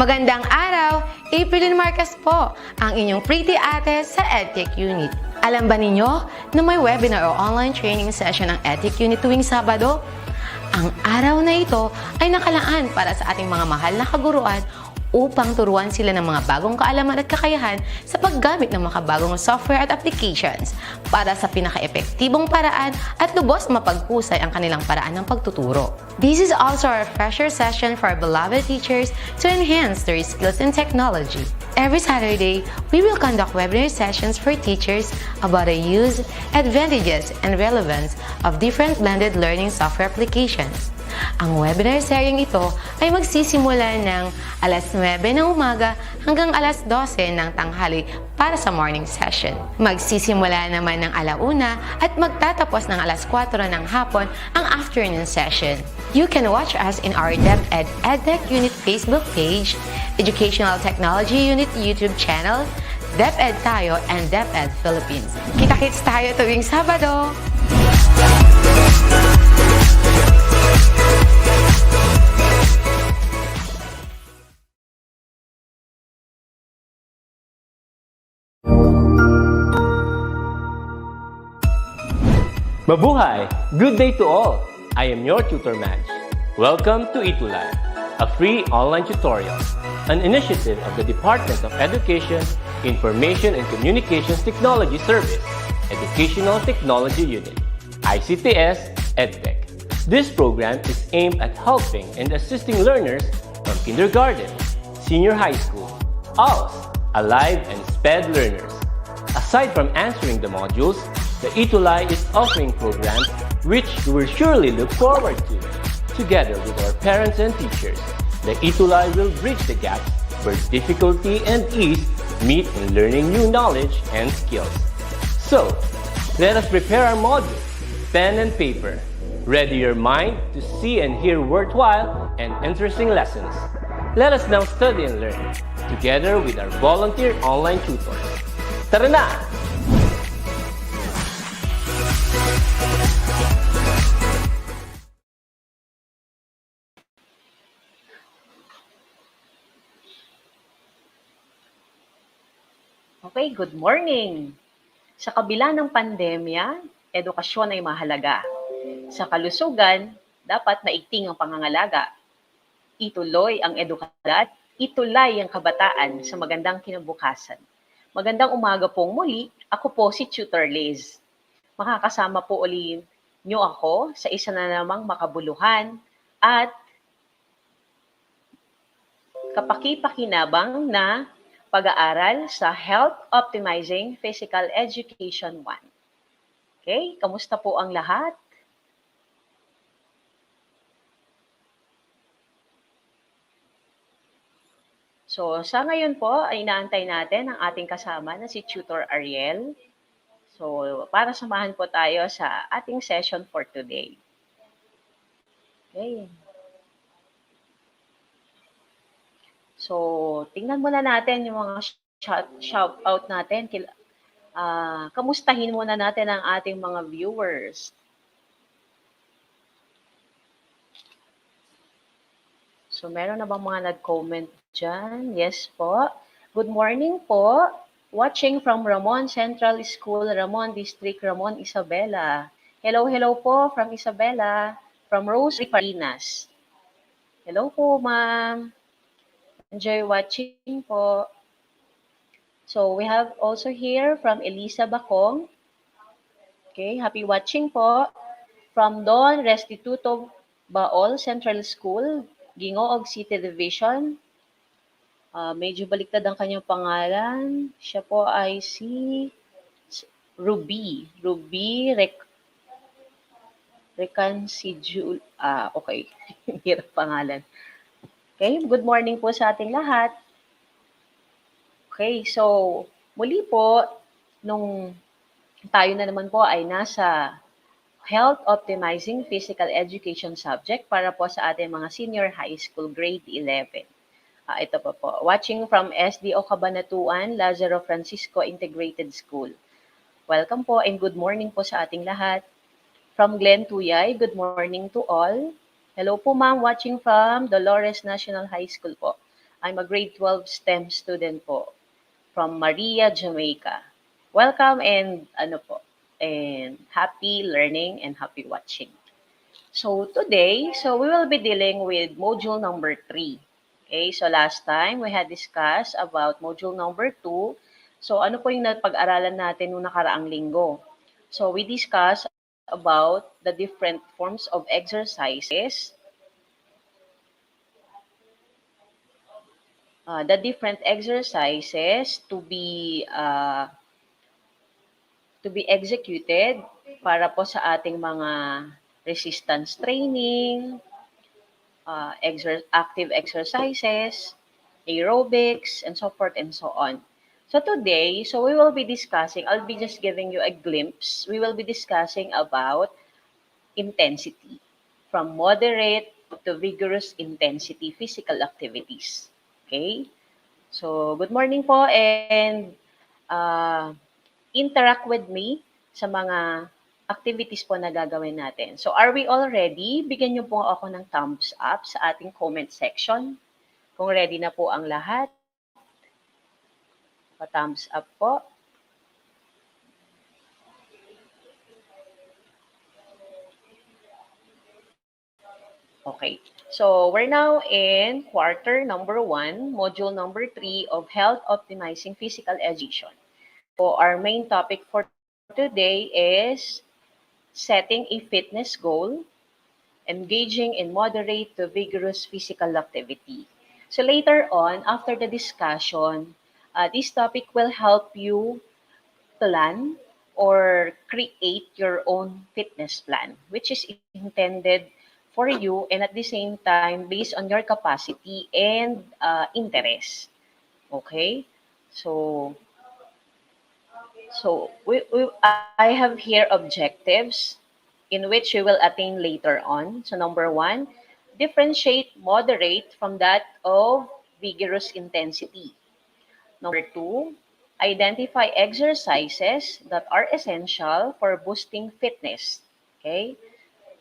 Magandang araw! April Marcas po, ang inyong pretty ate sa EdTech Unit. Alam ba ninyo na may webinar o online training session ng EdTech Unit tuwing Sabado? Ang araw na ito ay nakalaan para sa ating mga mahal na kaguruan upang turuan sila ng mga bagong kaalaman at kakayahan sa paggamit ng makabagong software at applications para sa pinaka-epektibong paraan at lubos mapagpusay ang kanilang paraan ng pagtuturo. This is also a refresher session for our beloved teachers to enhance their skills in technology. Every Saturday, we will conduct webinar sessions for teachers about the use, advantages, and relevance of different blended learning software applications. Ang webinar seryeng ito ay magsisimula ng alas 9 ng umaga hanggang alas 12 ng tanghali para sa morning session. Magsisimula naman ng alauna at magtatapos ng alas 4 ng hapon ang afternoon session. You can watch us in our DepEd Educational Unit Facebook page, Educational Technology Unit YouTube channel, DepEd Tayo, and DepEd Philippines. Kita-kits tayo tuwing Sabado! Mabuhay! Good day to all! I am your tutor Madge. Welcome to ETUlay, a free online tutorial, an initiative of the Department of Education, Information and Communications Technology Service, Educational Technology Unit, ICTS EdTech. This program is aimed at helping and assisting learners from kindergarten, senior high school, ALS, Alive and SPED learners. Aside from answering the modules, the ETUlay is offering programs which you will surely look forward to. Together with our parents and teachers, the ETUlay will bridge the gaps where difficulty and ease meet in learning new knowledge and skills. So, let us prepare our modules, pen and paper. Ready your mind to see and hear worthwhile and interesting lessons. Let us now study and learn, together with our volunteer online tutors. Tara na! Okay, good morning! Sa kabila ng pandemya, edukasyon ay mahalaga. Sa kalusugan, dapat maigting ang pangangalaga. Ituloy ang edukadad, itulay ang kabataan sa magandang kinabukasan. Magandang umaga pong muli, ako po si Tutor Liz. Makakasama po uli niyo ako sa isa na namang makabuluhan at kapaki-pakinabang na pag-aaral sa Health Optimizing Physical Education 1. Okay, kamusta po ang lahat? So, sa ngayon po ay inaantay natin ang ating kasama na si Tutor Ariel. So, para samahan po tayo sa ating session for today. Okay. So, tingnan muna natin yung mga shout out natin. Kamustahin muna natin ang ating mga viewers. So, meron na bang mga nag-comment dyan? Yes po. Good morning po. Watching from Ramon Central School, Ramon District, Ramon Isabela. Hello, hello po from Isabela. From Rose Riparinas. Hello po, ma'am. Enjoy watching po. So, we have also here from Elisa Bacong. Okay, happy watching po. From Don Restituto Baol Central School, Gingoog City Division. Medyo baliktad ang kanyang pangalan. Siya po ay si Ruby. Ruby Recansijul. Okay. Hirap pangalan. Okay, good morning po sa ating lahat. Okay, so muli po, nung tayo na naman po ay nasa Health Optimizing Physical Education subject para po sa ating mga senior high school grade 11. Ito po. Watching from SDO Cabanatuan, Lazaro Francisco Integrated School. Welcome po and good morning po sa ating lahat. From Glen Tuyay, good morning to all. Hello po ma'am, watching from Dolores National High School po. I'm a grade 12 STEM student po from Maria, Jamaica. Welcome and happy learning and happy watching. So today, we will be dealing with module number 3. Okay, so last time we had discussed about module number 2. So ano po yung napag-aralan natin nung nakaraang linggo? So we discussed about the different forms of exercises, to be executed para po sa ating mga resistance training, active exercises, aerobics, and so forth and so on. So today, we will be discussing, I'll be just giving you a glimpse. We will be discussing about intensity, from moderate to vigorous intensity physical activities. Okay? So, good morning po and uh, interact with me sa mga activities po na gagawin natin. So, are we all ready? Bigyan niyo po ako ng thumbs up sa ating comment section. Kung ready na po ang lahat, pa-thumbs up po. Okay. So, we're now in quarter number 1, module number 3 of Health Optimizing Physical Education. So, our main topic for today is setting a fitness goal, engaging in moderate to vigorous physical activity. So later on, after the discussion, this topic will help you plan or create your own fitness plan, which is intended for you and at the same time based on your capacity and interest. Okay? So, I have here objectives in which we will attain later on. So number 1, differentiate moderate from that of vigorous intensity. Number 2, identify exercises that are essential for boosting fitness. Okay?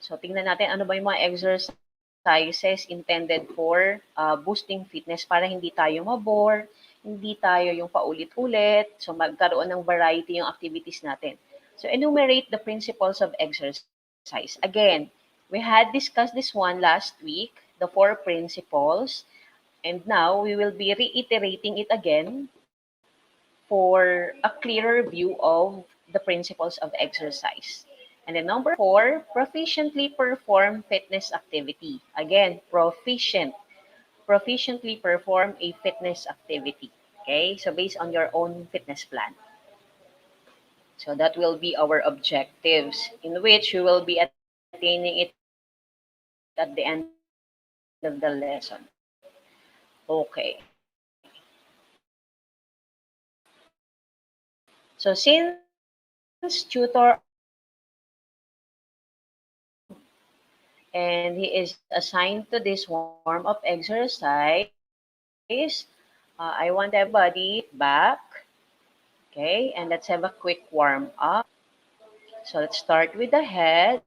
So tingnan natin ano ba yung mga exercises intended for boosting fitness para hindi tayo mabore, hindi tayo yung paulit-ulit, so magkaroon ng variety yung activities natin. So enumerate the principles of exercise. Again, we had discussed this one last week, the 4 principles, and now we will be reiterating it again for a clearer view of the principles of exercise. And then number 4, proficiently perform fitness activity. Again, proficiently perform a fitness activity. Okay, so based on your own fitness plan. So that will be our objectives in which we will be attaining it at the end of the lesson. Okay. So since tutor and he is assigned to this warm-up exercise, I want everybody back. Okay, and let's have a quick warm-up. So let's start with the head.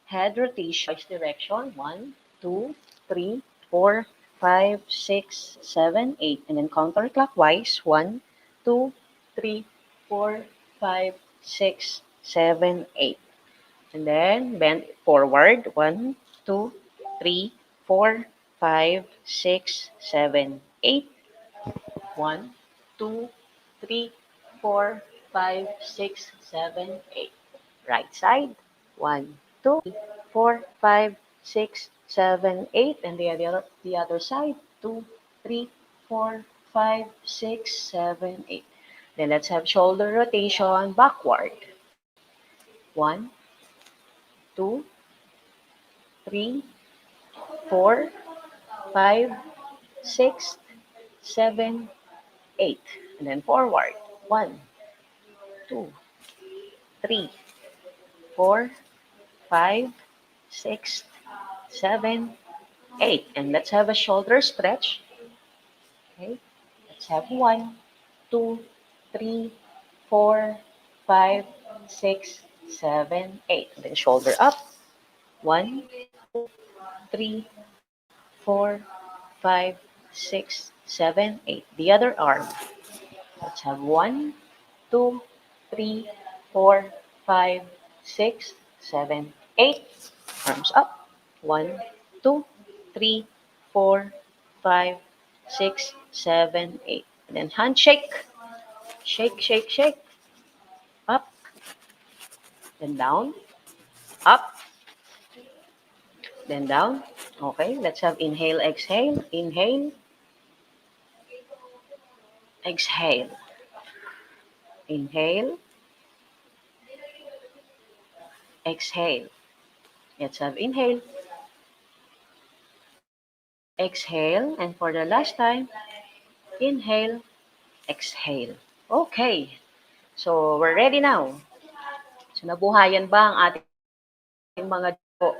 Head rotation, direction, 1, 2, 3, 4, 5, 6, 7, 8. And then counterclockwise, 1, 2, 3, 4, 5, 6, 7, 8. And then bend forward, 1, 2, 3, 4, 5, 6, 7, 8. 1, 2, 3, 4, 5, 6, 7, 8. Right side, 1, 2, 3, 4, 5, 6, 7, 8. And the other side, 2, 3, 4, 5, 6, 7, 8. Then let's have shoulder rotation backward. 1, 2, 3, 4, 5, 6, 7, 8. And then forward. 1, 2, 3, 4, 5, 6, 7, 8. And let's have a shoulder stretch. Okay. Let's have 1, 2, 3, 4, 5, 6, 7, 8. And then shoulder up. 1, 2, 3, 4, 5, 6, 7, 8. The other arm. Let's have 1, 2, 3, 4, 5, 6, 7, 8. Arms up. 1, 2, 3, 4, 5, 6, 7, 8. And then handshake. Shake, shake, shake. Up, then down. Up, then down. Okay, let's have inhale, exhale. Inhale, exhale. Inhale, exhale. Let's have inhale, exhale. And for the last time, inhale, exhale. Okay, so we're ready now. So nabuhayan ba ang ating mga dugo?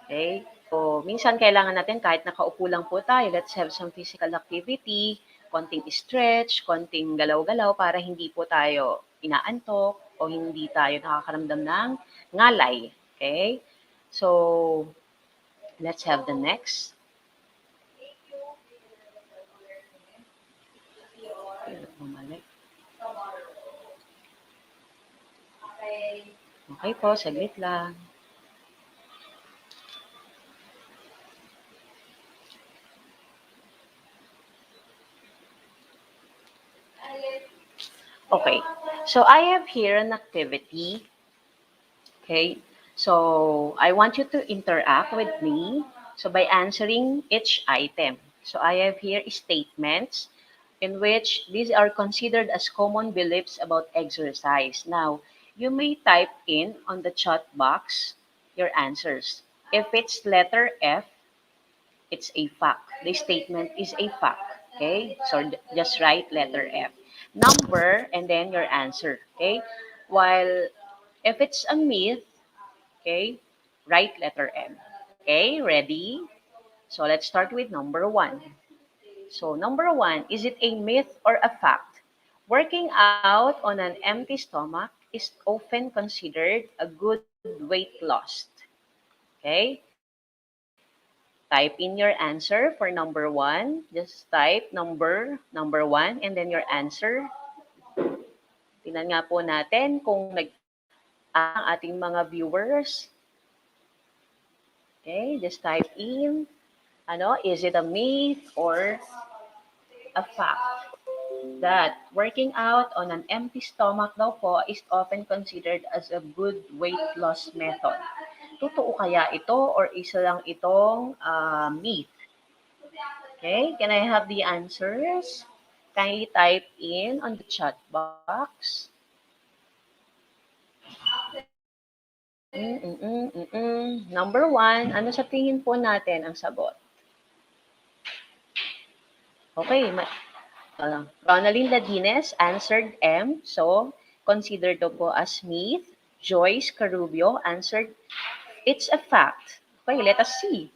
Okay, so minsan kailangan natin kahit nakaupo lang po tayo, let's have some physical activity, konting stretch, konting galaw-galaw para hindi po tayo inaantok o hindi tayo nakakaramdam ng ngalay. Okay, so let's have the next. Okay po, saglit lang. Okay, so I have here an activity. Okay, so I want you to interact with me. So by answering each item. So I have here statements in which these are considered as common beliefs about exercise. Now, you may type in on the chat box your answers. If it's letter F, it's a fact. The statement is a fact. Okay? So just write letter F. Number and then your answer. Okay? While if it's a myth, okay, write letter M. Okay? Ready? So let's start with number 1. So number 1, is it a myth or a fact? Working out on an empty stomach is often considered a good weight loss. Okay? Type in your answer for number 1. Just type number 1 and then your answer. Tingnan nga po natin kung ang ating mga viewers. Okay, just type in. Is it a myth or a fact that working out on an empty stomach daw po is often considered as a good weight loss method? Totoo kaya ito or isa lang itong myth? Okay, can I have the answers? Kindly type in on the chat box. Number 1, ano sa tingin po natin ang sagot? Okay, Ronaldine Ladines answered M, so considered daw po as myth. Joyce Carubio answered, it's a fact. Okay, let us see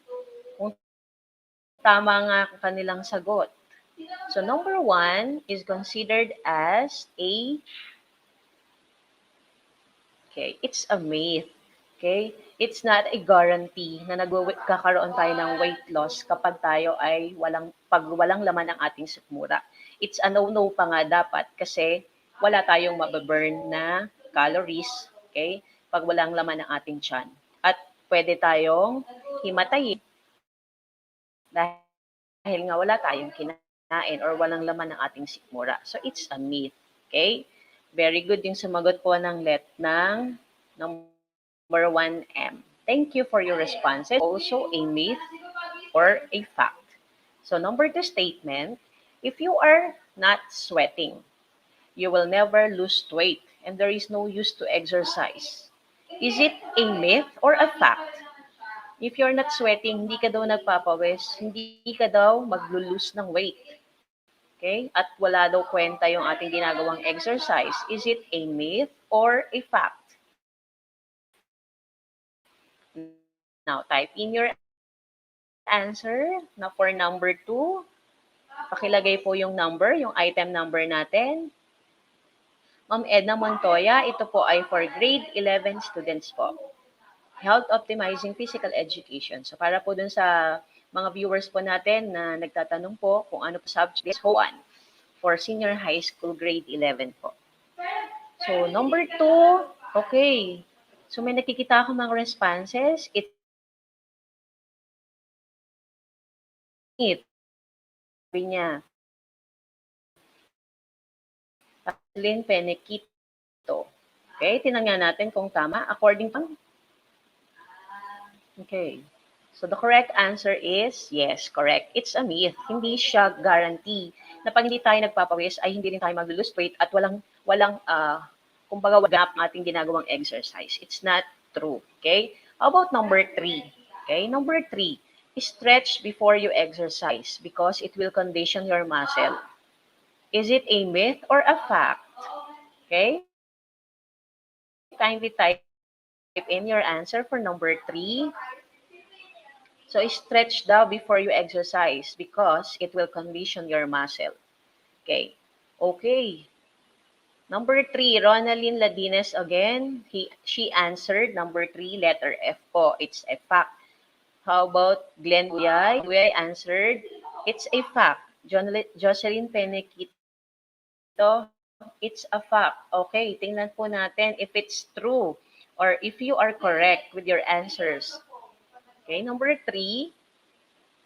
kung tama nga kanilang sagot. So number 1 is considered as it's a myth. Okay? It's not a guarantee na kakaroon tayo ng weight loss kapag tayo ay walang laman ang ating sikmura. It's a no-no pa nga dapat kasi wala tayong mababurn na calories, okay? Pag walang laman ang ating tiyan. At pwede tayong himatayin dahil nga wala tayong kinain or walang laman ng ating sikmura. So it's a myth, okay? Very good yung sumagot po ng number 1M. Thank you for your responses. Also a myth or a fact. So number 2 statement, if you are not sweating, you will never lose weight and there is no use to exercise. Is it a myth or a fact? If you're not sweating, hindi ka daw nagpapawis, hindi ka daw maglo-lose ng weight. Okay? At wala daw kwenta yung ating ginagawang exercise. Is it a myth or a fact? Now, type in your answer na for number 2. Pakilagay po yung number, yung item number natin. Ma'am Edna Montoya, ito po ay for grade 11 students po. Health Optimizing Physical Education. So para po dun sa mga viewers po natin na nagtatanong po kung ano po subject is HO1 for senior high school grade 11 po. So, number 2, okay. So, may nakikita ako mga responses. It's it. Sabi niya, Lynn Penekito. Okay, tinangyan natin kung tama. According to... Okay. So, the correct answer is, yes, correct. It's a myth. Hindi siya guarantee na pag hindi tayo nagpapawis ay hindi rin tayo mag-lose weight at kumbaga, wag ang ating ginagawang exercise. It's not true. Okay? How about number 3? Okay, number 3, stretch before you exercise because it will condition your muscle. Is it a myth or a fact? Okay? Kindly type in your answer for number 3. So, stretch daw before you exercise because it will condition your muscle. Okay. Okay. Number 3, Ronaldin Ladines again. She answered number 3, letter F po. It's a fact. How about Glenn Uyay? Uyay answered, it's a fact. Jocelyn Penekito, it's a fact. Okay, tingnan po natin if it's true or if you are correct with your answers. Okay, number 3,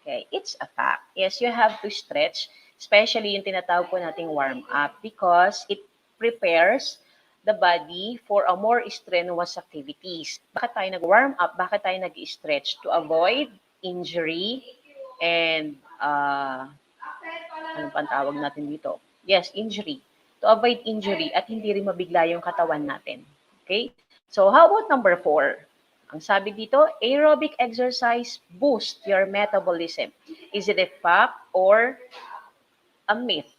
okay, it's a fact. Yes, you have to stretch, especially yung tinatawag po nating warm-up because it prepares the body for a more strenuous activities. Bakit tayo nag-warm up? Bakit tayo nag-stretch? To avoid injury and, ano pang tawag natin dito? Yes, injury. To avoid injury at hindi rin mabigla yung katawan natin. Okay? So, how about number 4? Ang sabi dito, aerobic exercise boost your metabolism. Is it a fact or a myth?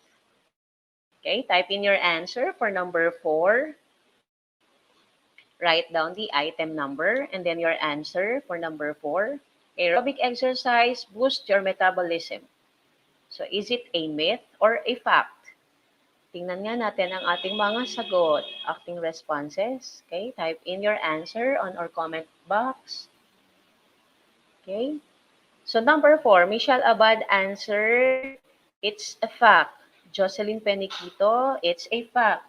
Okay, type in your answer for number 4. Write down the item number and then your answer for number 4. Aerobic exercise boost your metabolism. So, is it a myth or a fact? Tingnan nga natin ang ating mga sagot, acting responses. Okay, type in your answer on our comment box. Okay. So, number 4, Michelle Abad answered, it's a fact. Jocelyn Peniquito, it's a fact.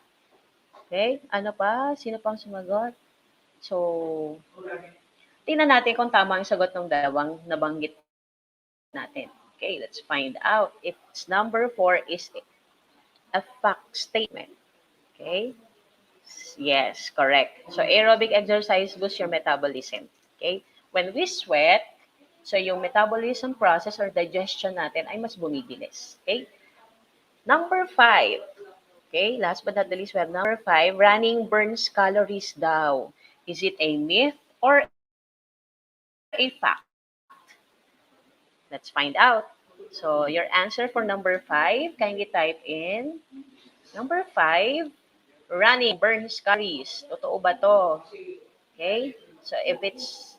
Okay, ano pa? Sino pang sumagot? So, tingnan natin kung tama ang sagot ng dalawang nabanggit natin. Okay, let's find out if it's number 4 is a fact statement. Okay? Yes, correct. So, aerobic exercise boosts your metabolism. Okay? When we sweat, so yung metabolism process or digestion natin ay mas bumibilis. Okay? Number 5. Okay, last but not the least, we have number 5. Running burns calories daw. Is it a myth or a fact? Let's find out. So, your answer for number 5, kindly type in. Number 5, running burns calories. Totoo ba to? Okay? So, if it's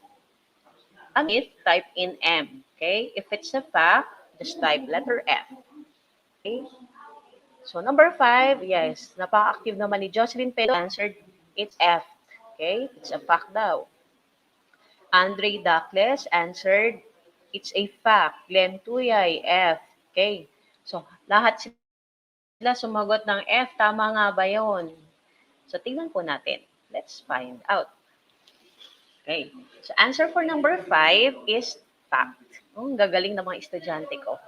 a myth, type in M. Okay? If it's a fact, just type letter F. Okay? So, number 5, yes, napaka-active naman ni Jocelyn Pedro answered, it's F. Okay? It's a fact daw. Andre Dacles answered, it's a fact. Glenn Tuyay, F. Okay? So, lahat sila sumagot ng F. Tama nga ba yun? So, tingnan po natin. Let's find out. Okay. So, answer for number 5 is fact. Ang gagaling ng mga estudyante ko.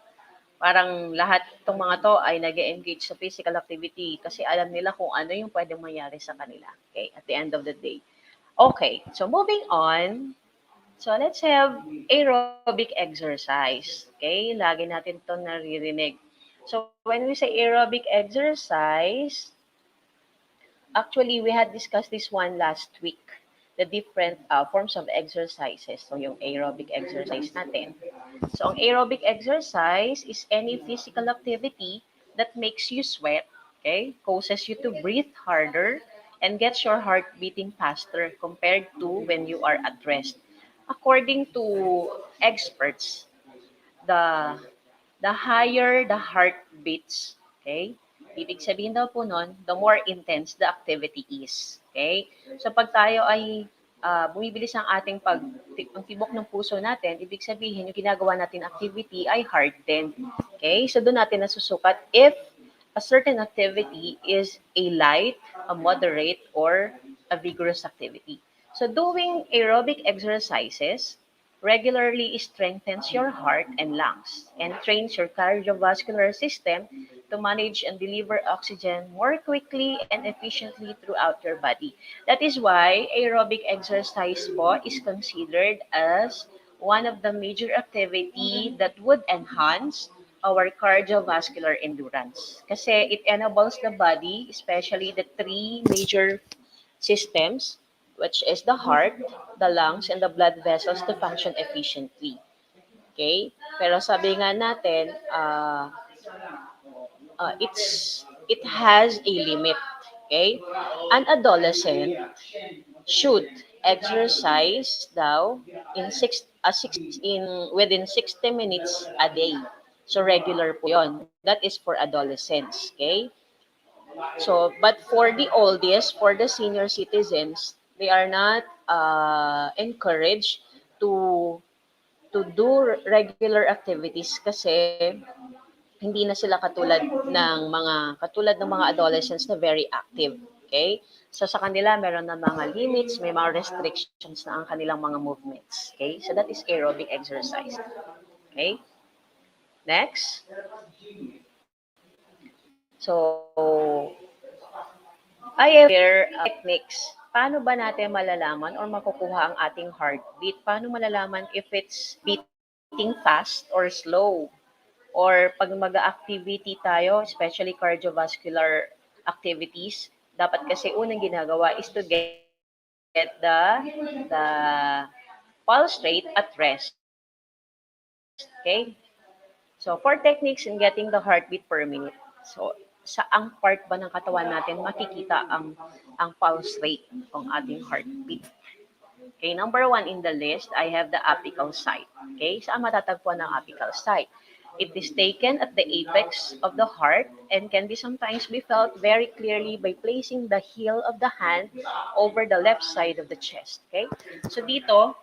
Parang lahat itong mga to ay nag-engage sa physical activity kasi alam nila kung ano yung pwedeng mangyari sa kanila. Okay, at the end of the day. Okay, so moving on. So let's have aerobic exercise. Okay, lagi natin ito naririnig. So when we say aerobic exercise, actually we had discussed this one last week. The different forms of exercises. So yung aerobic exercise natin. So, ang aerobic exercise is any physical activity that makes you sweat, okay, causes you to breathe harder, and gets your heart beating faster compared to when you are at rest. According to experts, the higher the heart beats, okay, ibig sabihin daw po nun, the more intense the activity is. Okay? So, pag tayo ay bumibilis ang ating ang tibok ng puso natin, ibig sabihin, yung ginagawa natin activity ay hardened. Okay? So, doon natin nasusukat if a certain activity is a light, a moderate, or a vigorous activity. So, doing aerobic exercises regularly strengthens your heart and lungs and trains your cardiovascular system to manage and deliver oxygen more quickly and efficiently throughout your body. That is why aerobic exercise po is considered as one of the major activity that would enhance our cardiovascular endurance. Kasi it enables the body, especially the three major systems, which is the heart, the lungs, and the blood vessels to function efficiently. Okay? Pero sabi nga natin, it has a limit. Okay? An adolescent should exercise daw within 60 minutes a day. So regular po 'yon. That is for adolescents, okay? So, but for the oldest, for the senior citizens, they are not encouraged to regular activities kasi hindi na sila katulad ng mga adolescents na very active. Okay? So sa kanila, meron na mga limits, may mga restrictions na ang kanilang mga movements. Okay? So that is aerobic exercise. Okay? Next. So, I have here techniques. Paano ba natin malalaman or makukuha ang ating heartbeat? Paano malalaman if it's beating fast or slow? Or pag mag-activity tayo, especially cardiovascular activities, dapat kasi unang ginagawa is to get the pulse rate at rest. Okay? So, for techniques in getting the heartbeat per minute. So, saang part ba ng katawan natin makikita ang pulse rate ng ating heartbeat? Okay, number 1 in the list, I have the apical site. Okay, saan matatagpuan ang apical site? It is taken at the apex of the heart and can be sometimes be felt very clearly by placing the heel of the hand over the left side of the chest. Okay? So dito,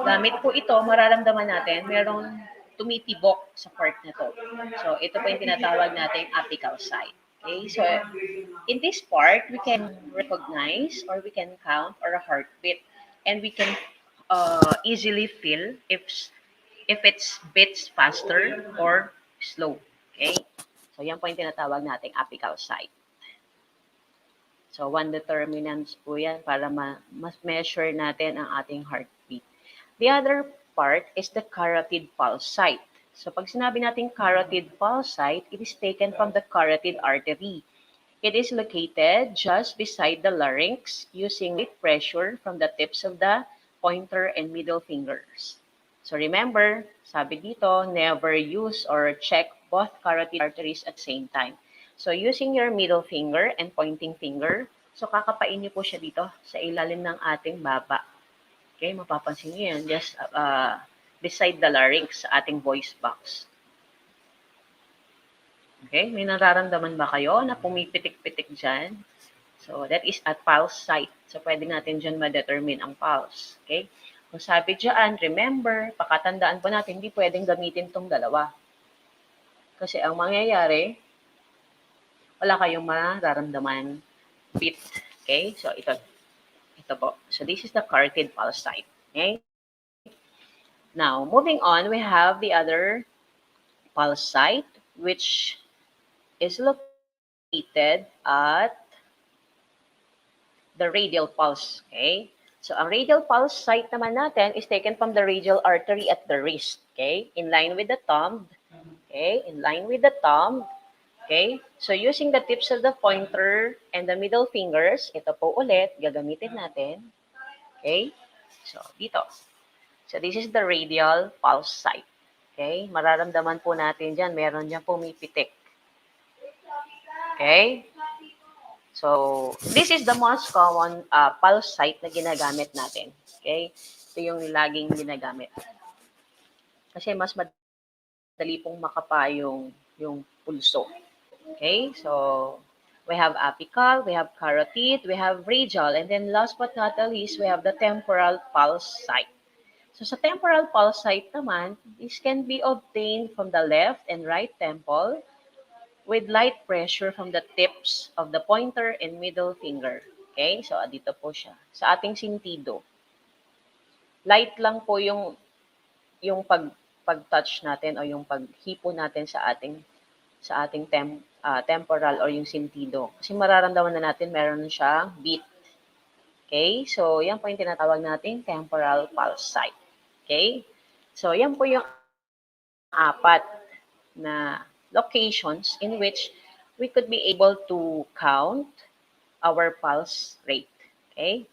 gamit po ito, mararamdaman natin, merong tumitibok sa part na to. So ito po yung tinatawag natin apical site. Okay? So in this part, we can recognize or we can count our heartbeat and we can easily feel if it's beats faster or slow. Okay? So, yan po yung tinatawag nating apical site. So, one determinants po yan para mas measure natin ang ating heartbeat. The other part is the carotid pulse site. So, pag sinabi natin carotid pulse site, it is taken from the carotid artery. It is located just beside the larynx using light pressure from the tips of the pointer and middle fingers. So remember, sabi dito, never use or check both carotid arteries at the same time. So using your middle finger and pointing finger, so kakapain niyo po siya dito sa ilalim ng ating baba. Okay, mapapansin niyo yan, just beside the larynx sa ating voice box. Okay, may nararamdaman ba kayo na pumipitik-pitik dyan? So that is at pulse site. So pwede natin dyan ma-determine ang pulse. Okay? Kung sabi dyan, remember, pakatandaan po natin, hindi pwedeng gamitin itong dalawa. Kasi ang mangyayari, wala kayong mararamdaman beat. Okay? So, ito po. So, this is the carotid pulse site. Okay? Now, moving on, we have the other pulse site, which is located at the radial pulse. Okay? So, ang radial pulse site naman natin is taken from the radial artery at the wrist. Okay? In line with the thumb. Okay? In line with the thumb. Okay? So, using the tips of the pointer and the middle fingers, ito po ulit, gagamitin natin. Okay? So, dito. So, this is the radial pulse site. Okay? Mararamdaman po natin dyan, meron dyan pumipitik. Okay? So, this is the most common pulse site na ginagamit natin. Okay? Ito yung laging ginagamit. Kasi mas madali pong makapa yung pulso. Okay? So, We have apical, we have carotid, we have radial, and then last but not the least, we have the temporal pulse site. So sa temporal pulse site naman, this can be obtained from the left and right temple with light pressure from the tips of the pointer and middle finger. Okay? So dito po siya. Sa ating sintido. Light lang po yung pag-touch natin o yung paghipo natin sa ating temporal or yung sintido. Kasi mararamdaman na natin meron siyang beat. Okay? So, yan po yung tinatawag nating temporal pulse site. Okay? So, yan po yung apat na locations in which we could be able to count our pulse rate. Okay?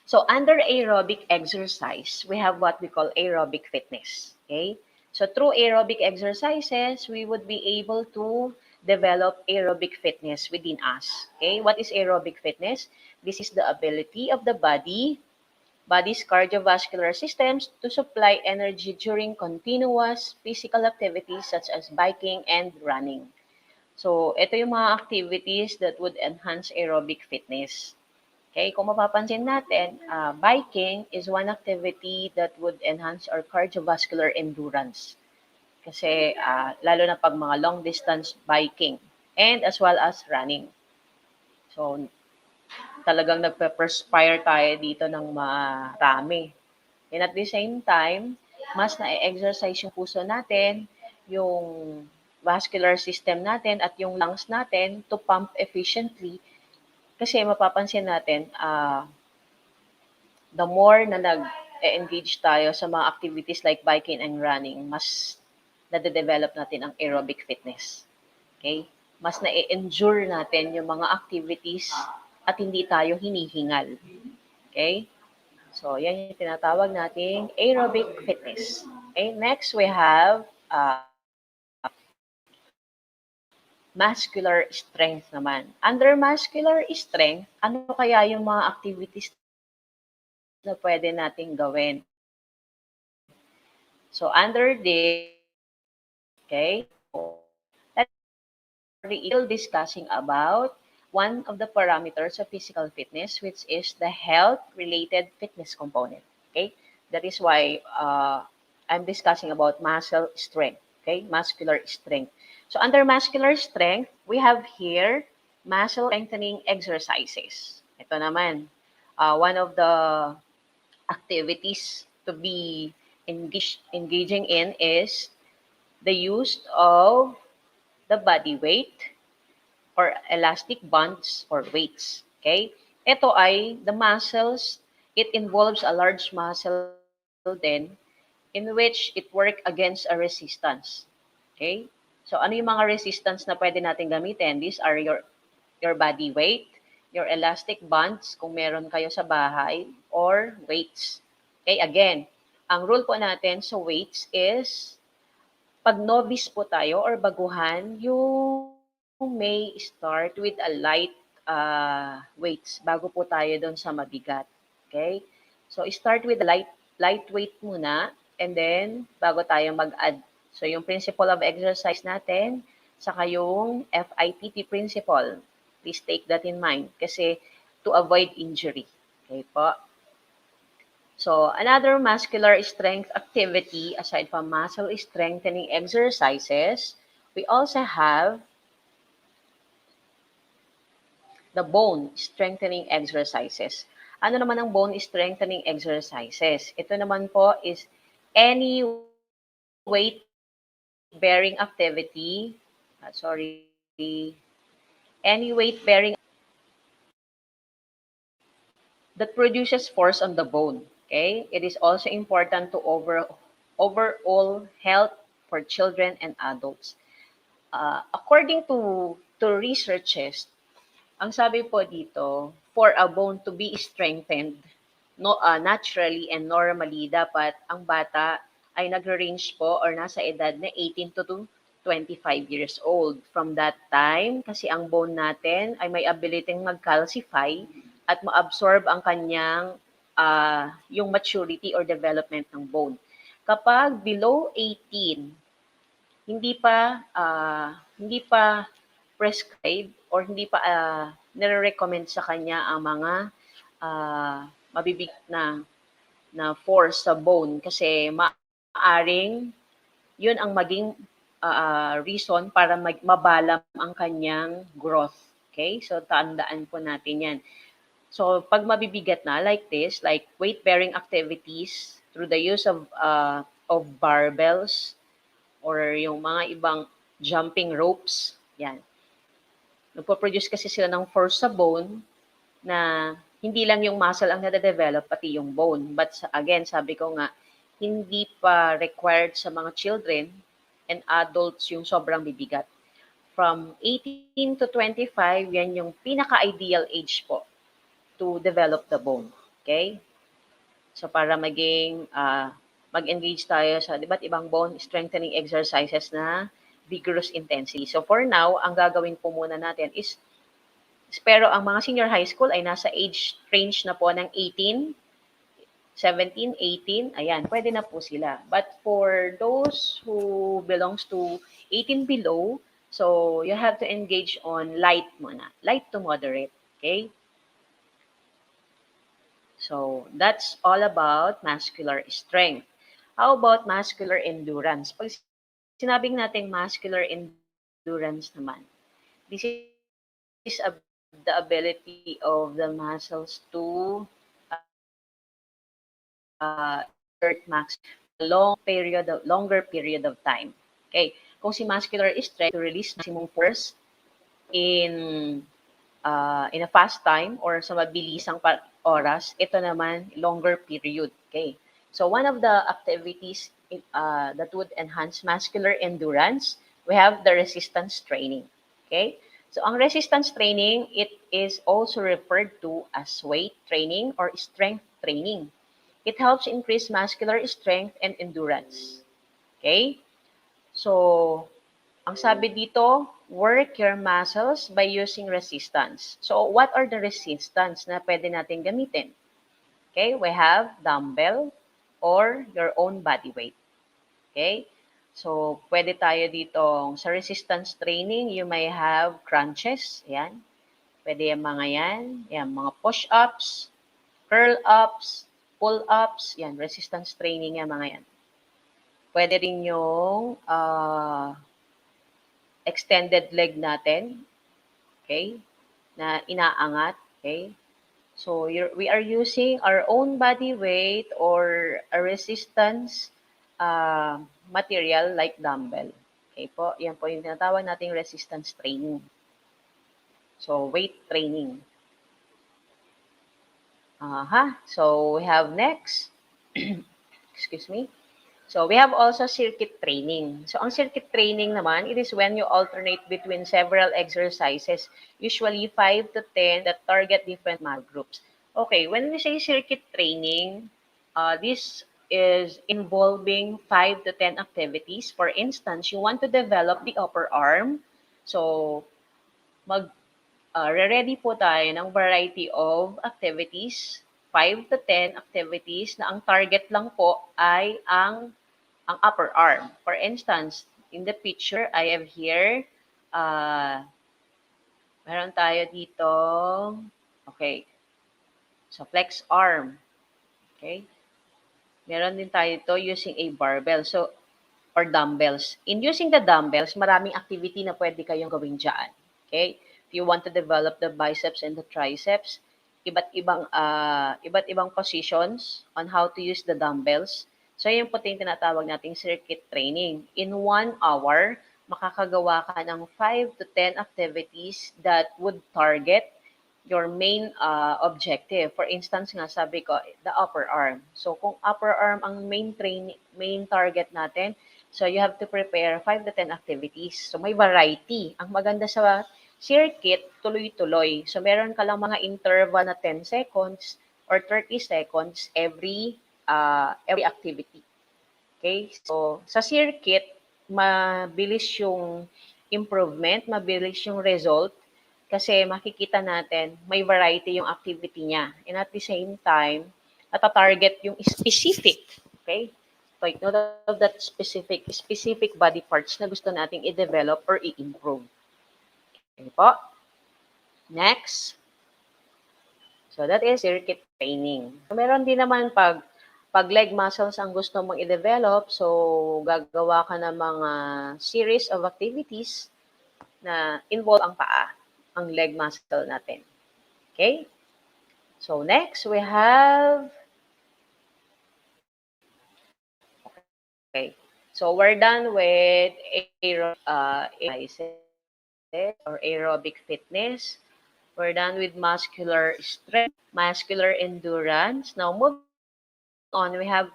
So, under aerobic exercise, we have what we call aerobic fitness. Okay? So, through aerobic exercises, we would be able to develop aerobic fitness within us. Okay? What is aerobic fitness? This is the ability of the body's cardiovascular systems to supply energy during continuous physical activities such as biking and running. So, ito yung mga activities that would enhance aerobic fitness. Okay, kung mapapansin natin, biking is one activity that would enhance our cardiovascular endurance. Kasi lalo na pag mga long distance biking and as well as running. So, talagang nagpe-perspire tayo dito ng marami. And at the same time, mas na-exercise yung puso natin, yung vascular system natin at yung lungs natin to pump efficiently. Kasi mapapansin natin, the more na nag-engage tayo sa mga activities like biking and running, mas nade-develop natin ang aerobic fitness. Okay? Mas na-endure natin yung mga activities at hindi tayo hinihingal. Okay? So, yan yung tinatawag nating aerobic fitness. Okay? Next, we have muscular strength naman. Under muscular strength, ano kaya yung mga activities na pwede nating gawin? So, under this, okay, we're discussing about one of the parameters of physical fitness, which is the health-related fitness component. Okay, that is why I'm discussing about muscle strength. Okay, muscular strength. So under muscular strength, we have here muscle strengthening exercises. Ito naman, one of the activities to be engaging in is the use of the body weight or elastic bands or weights. Okay? Ito ay the muscles, it involves a large muscle then in which it work against a resistance. Okay? So ano yung mga resistance na pwede natin gamitin? These are your body weight, your elastic bands kung meron kayo sa bahay, or weights. Okay, again, ang rule po natin sa weights is pag novice po tayo or baguhan, you may start with a light weights bago po tayo doon sa mabigat. Okay? So start with lightweight muna and then bago tayo mag-add. So yung principle of exercise natin, saka yung FITT principle. Please take that in mind kasi to avoid injury. Okay po? So another muscular strength activity aside from muscle strengthening exercises, we also have the bone strengthening exercises. Ano naman ang bone strengthening exercises? Ito naman po is any weight-bearing activity, any weight-bearing that produces force on the bone. Okay? It is also important to overall health for children and adults. According to researches, ang sabi po dito, for a bone to be strengthened, naturally and normally, dapat ang bata ay nagre-range po or nasa edad na 18 to 25 years old. From that time, kasi ang bone natin ay may ability mag-calcify at ma-absorb ang kanyang yung maturity or development ng bone. Kapag below 18, hindi pa prescribed or hindi pa nire-recommend sa kanya ang mga mabibigat na force sa bone kasi maaring yun ang maging reason para mabalam ang kanyang growth. Okay? So, tandaan po natin yan. So, pag mabibigat na like this, like weight-bearing activities through the use of barbells or yung mga ibang jumping ropes, yan. Nagpo-produce kasi sila ng force sa bone na hindi lang yung muscle ang nade-develop, pati yung bone. But again, sabi ko nga, hindi pa required sa mga children and adults yung sobrang bibigat. From 18 to 25, yan yung pinaka-ideal age po to develop the bone. Okay? So para mag-engage tayo sa iba't ibang bone strengthening exercises na vigorous intensity. So for now, ang gagawin po muna natin is pero ang mga senior high school ay nasa age range na po ng 18, 17, 18, ayan, pwede na po sila. But for those who belongs to 18 below, so you have to engage on light muna, light to moderate, okay? So that's all about muscular strength. How about muscular endurance? Pag sinabing natin muscular endurance naman, this is the ability of the muscles to exert max longer period of time. Okay. Kung si muscular strength to release maximum force in a fast time or sa mabilisang oras, ito naman longer period. Okay. So one of the activities that would enhance muscular endurance, we have the resistance training. Okay. So ang resistance training, it is also referred to as weight training or strength training. It helps increase muscular strength and endurance. Okay? So, ang sabi dito, work your muscles by using resistance. So, what are the resistance na pwede natin gamitin? Okay? We have dumbbell or your own body weight. Okay? So, pwede tayo dito sa resistance training, you may have crunches. Yan. Pwede yung mga yan. Yan, mga push-ups, curl-ups, pull-ups, yan, resistance training yan, mga yan. Pwede rin yung extended leg natin, okay, na inaangat, okay. So, we are using our own body weight or a resistance material like dumbbell. Okay po, yan po yung tinatawag nating resistance training. So, weight training. So we have next, excuse me. So we have also circuit training. So ang circuit training naman, it is when you alternate between several exercises, usually 5 to 10 that target different muscle groups. Okay, when we say circuit training, this is involving 5 to 10 activities. For instance, you want to develop the upper arm. So ready po tayo ng variety of activities, 5 to 10 activities na ang target lang po ay ang upper arm. For instance, in the picture, I have here, meron tayo dito, okay, so flex arm, okay. Meron din tayo dito using a barbell, so, or dumbbells. In using the dumbbells, maraming activity na pwede kayong gawin dyan, okay. If you want to develop the biceps and the triceps, iba't ibang positions on how to use the dumbbells. So, yun po yung tinatawag nating circuit training. In 1 hour, makakagawa ka ng 5 to 10 activities that would target your main objective. For instance nga, sabi ko, the upper arm. So, kung upper arm ang main target natin, so you have to prepare 5 to 10 activities. So, may variety. Ang maganda sa circuit, tuloy-tuloy. So, meron ka lang mga interval na 10 seconds or 30 seconds every activity. Okay? So, sa circuit, mabilis yung improvement, mabilis yung result, kasi makikita natin, may variety yung activity niya. And at the same time, nata-target yung specific. Okay? Take note of that specific body parts na gusto nating i-develop or i-improve. Okay po. Next. So that is circuit training. Meron din naman pag leg muscles ang gusto mong i-develop, so gagawa ka ng mga series of activities na involve ang paa, ang leg muscle natin. Okay? So next, we have, okay, so we're done with exercises or aerobic fitness. We're done with muscular strength, muscular endurance. Now, moving on, we have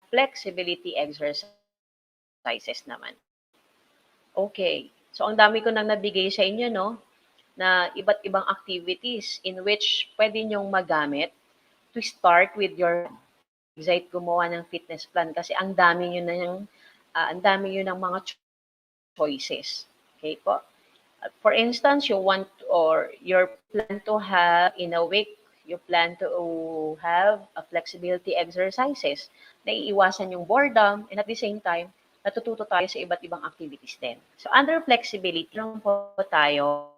flexibility exercises naman. Okay. So, ang dami ko nang nabigay sa inyo, no? Na iba't ibang activities in which pwede nyong magamit to start with your anxiety gumawa ng fitness plan kasi ang dami nyo ng mga choices. Okay po? For instance, you want or your plan to have in a week, you plan to have a flexibility exercises na iiwasan yung boredom and at the same time, natututo tayo sa iba't ibang activities din. So under flexibility, lang po tayo,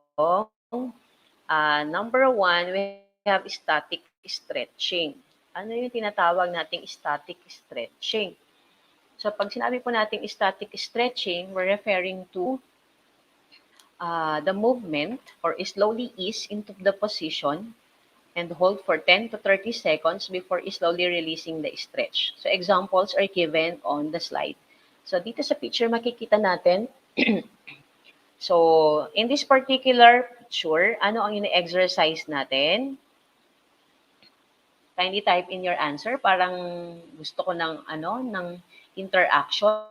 number one, we have static stretching. Ano yung tinatawag nating static stretching? So pag sinabi po nating static stretching, we're referring to the movement or slowly ease into the position and hold for 10 to 30 seconds before slowly releasing the stretch. So examples are given on the slide. So dito sa picture makikita natin, so in this particular picture, ano ang ine-exercise natin? Kindly type in your answer. Parang gusto ko ng interaction.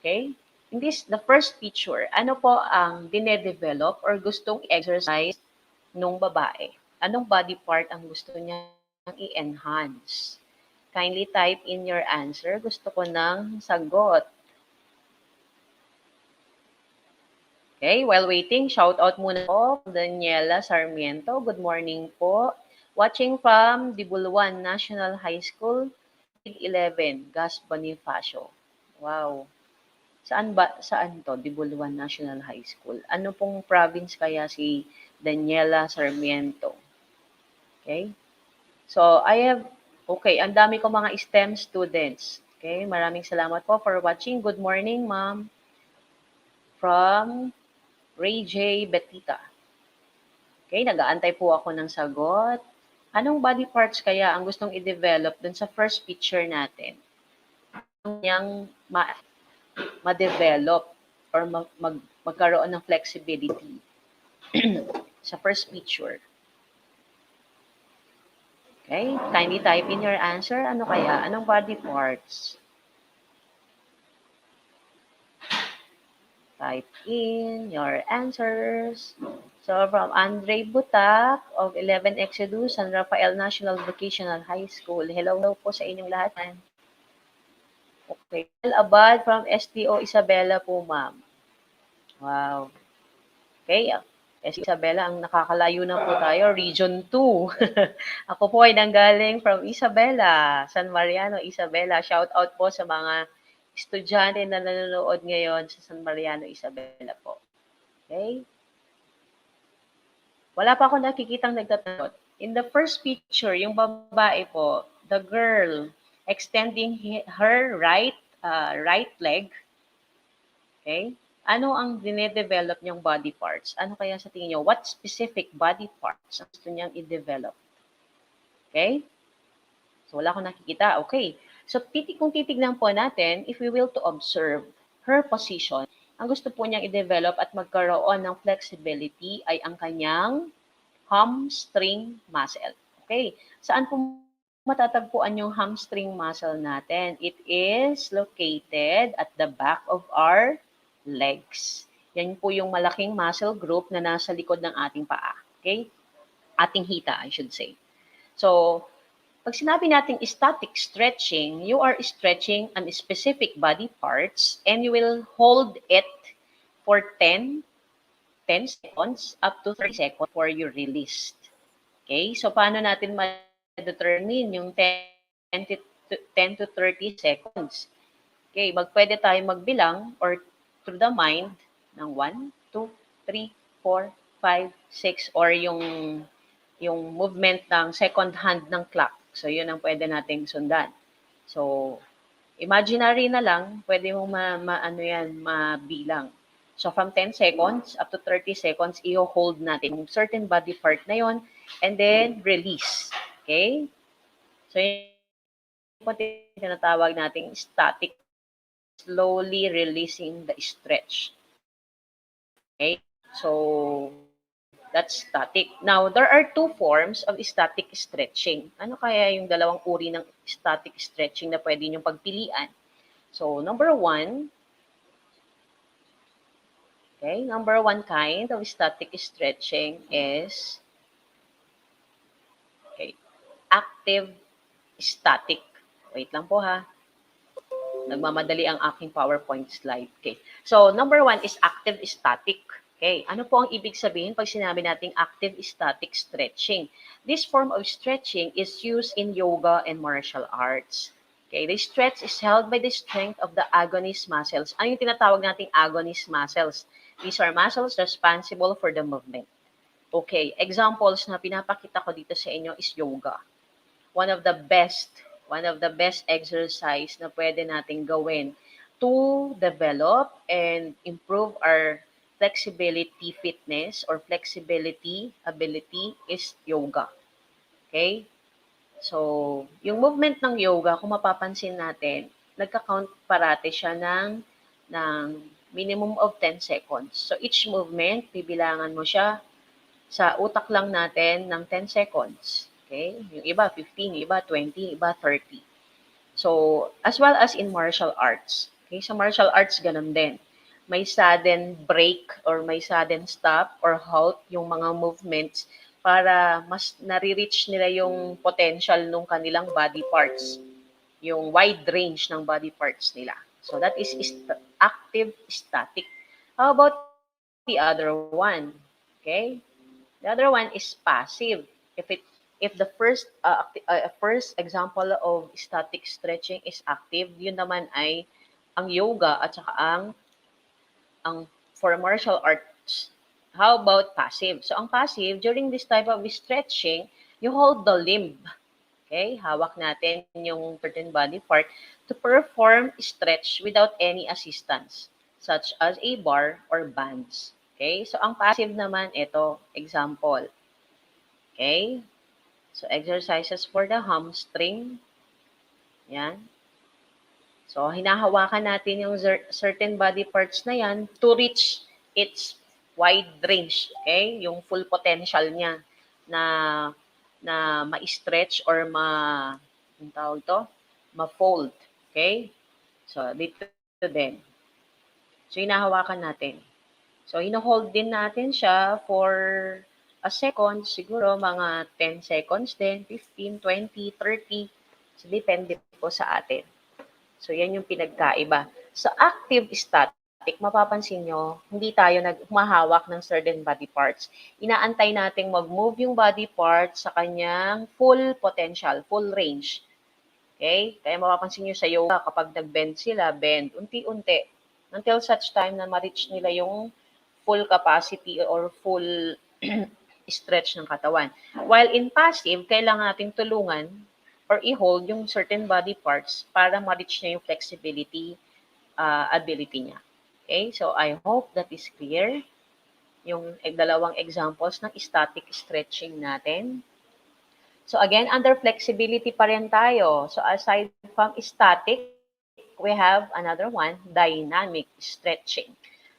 Okay? In this, the first picture, ano po ang dinedevelop or gustong i-exercise nung babae? Anong body part ang gusto niya i-enhance? Kindly type in your answer. Gusto ko ng sagot. Okay, while waiting, shout out muna po Daniela Sarmiento. Good morning po. Watching from Dibuluan National High School, grade 11, Gas Bonifacio. Wow. Saan to? Dibuluan National High School. Ano pong province kaya si Daniela Sarmiento? Okay? So, okay, ang dami ko mga STEM students. Okay, maraming salamat po for watching. Good morning, ma'am. From Ray J. Betita. Okay, nag-aantay po ako ng sagot. Anong body parts kaya ang gustong i-develop dun sa first picture natin? Yung ma-develop or magkaroon ng flexibility sa first picture. Okay, kindly type in your answer. Ano kaya? Anong body parts? Type in your answers. So, from Andre Butak of 11 Exedu, San Rafael National Vocational High School. Hello po sa inyong lahat. Okay. Abad from STO Isabela po, ma'am. Wow. Okay. Isabela, ang nakakalayo na po tayo. Region 2. Ako po ay nanggaling from Isabela, San Mariano, Isabela. Shout out po sa mga estudyante na nanonood ngayon sa San Mariano, Isabela po. Okay. Wala pa ako nakikitang nagtatanong. In the first picture, yung babae po, the girl extending her right leg. Okay? Ano ang dinedevelop niyang body parts? Ano kaya sa tingin niyo? What specific body parts ang gusto niyang i-develop? Okay? So, wala akong nakikita. Okay. So, kung titignan po natin, if we will to observe her position, ang gusto po niyang i-develop at magkaroon ng flexibility ay ang kanyang hamstring muscle. Okay. Saan po matatagpuan yung hamstring muscle natin? It is located at the back of our legs. Yan po yung malaking muscle group na nasa likod ng ating paa. Okay? Ating hita, I should say. So, pag sinabi natin static stretching, you are stretching on specific body parts and you will hold it for 10 seconds up to 30 seconds before you released. Okay? So, paano natin ma-determine yung 10 to 30 seconds? Okay, pwede tayo magbilang or through the mind, ng 1, 2, 3, 4, 5, 6, or yung movement ng second hand ng clock. So, yun ang pwede nating sundan. So, imaginary na lang, pwede mong mabilang. So, from 10 seconds up to 30 seconds, i-hold natin yung certain body part na yon and then release. Okay? So, yun po tinatawag nating static, slowly releasing the stretch. Okay? So, that's static. Now, there are two forms of static stretching. Ano kaya yung dalawang uri ng static stretching na pwede niyong pagpilian? So, number one kind of static stretching is active static. Wait lang po ha. Nagmamadali ang aking PowerPoint slide. Okay. So, number one is active static. Okay. Ano po ang ibig sabihin pag sinabi nating active static stretching? This form of stretching is used in yoga and martial arts. Okay. The stretch is held by the strength of the agonist muscles. Ano yung tinatawag nating agonist muscles? These are muscles responsible for the movement. Okay. Examples na pinapakita ko dito sa inyo is yoga. One of the best exercise na pwede nating gawin to develop and improve our flexibility fitness or flexibility ability is yoga. Okay? So, yung movement ng yoga, kung mapapansin natin, nagka-count parate siya ng minimum of 10 seconds. So, each movement, bibilangan mo siya sa utak lang natin ng 10 seconds. Okay? Yung iba 15, yung iba 20, yung iba 30. So, as well as in martial arts. Okay? Sa martial arts, ganun din. May sudden break or may sudden stop or halt yung mga movements para mas nare-reach nila yung potential ng kanilang body parts. Yung wide range ng body parts nila. So, that is active static. How about the other one? Okay? The other one is passive. If the first example of static stretching is active, yun naman ay ang yoga at saka ang for martial arts. How about passive? So ang passive, during this type of stretching, you hold the limb. Okay? Hawak natin yung certain body part to perform stretch without any assistance, such as a bar or bands. Okay? So, ang passive naman, ito, example. Okay? So, exercises for the hamstring. Yan. So, hinahawakan natin yung certain body parts na yan to reach its wide range. Okay? Yung full potential niya na ma-stretch or ma-fold. Okay? So, dito din. So, hinahawakan natin. So, hino-hold din natin siya for a second, siguro mga 10 seconds din, 15, 20, 30. So, depende po sa atin. So, yan yung pinagkaiba. Sa active static, mapapansin nyo, hindi tayo humahawak ng certain body parts. Inaantay nating mag-move yung body parts sa kanyang full potential, full range. Okay? Kaya mapapansin nyo sa yoga, kapag nag-bend sila, bend, unti-unti. Until such time na ma-reach nila yung full capacity or full stretch ng katawan. While in passive, kailangan nating tulungan or i-hold yung certain body parts para ma-reach niya yung flexibility ability niya. Okay? So, I hope that is clear. Yung dalawang examples ng static stretching natin. So, again, under flexibility pa rin tayo. So, aside from static, we have another one, dynamic stretching.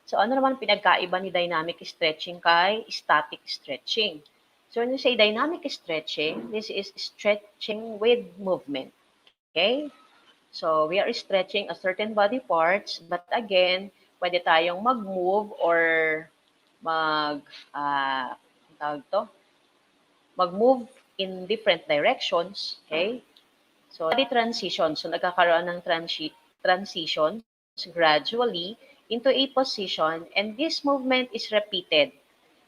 So, ano naman pinagkaiba ni dynamic stretching kay static stretching? So, when you say dynamic stretching, this is stretching with movement. Okay? So, we are stretching a certain body parts, but again, pwede tayong mag-move or mag-move in different directions. Okay? So, body transition. So, nagkakaroon ng transitions gradually into a position, and this movement is repeated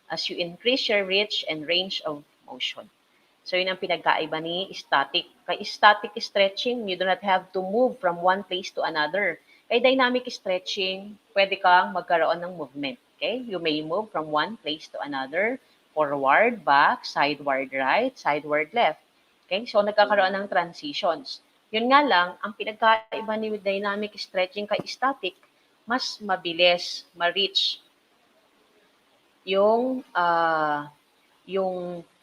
as you increase your reach and range of motion. So, yun ang pinagkaiba ni static. Kay static stretching, you do not have to move from one place to another. Kay dynamic stretching, pwede kang magkaroon ng movement. Okay? You may move from one place to another, forward, back, sideward right, sideward left. Okay? So, nagkakaroon ng transitions. Yun nga lang, ang pinagkaiba ni dynamic stretching kay static, mas mabilis ma-reach yung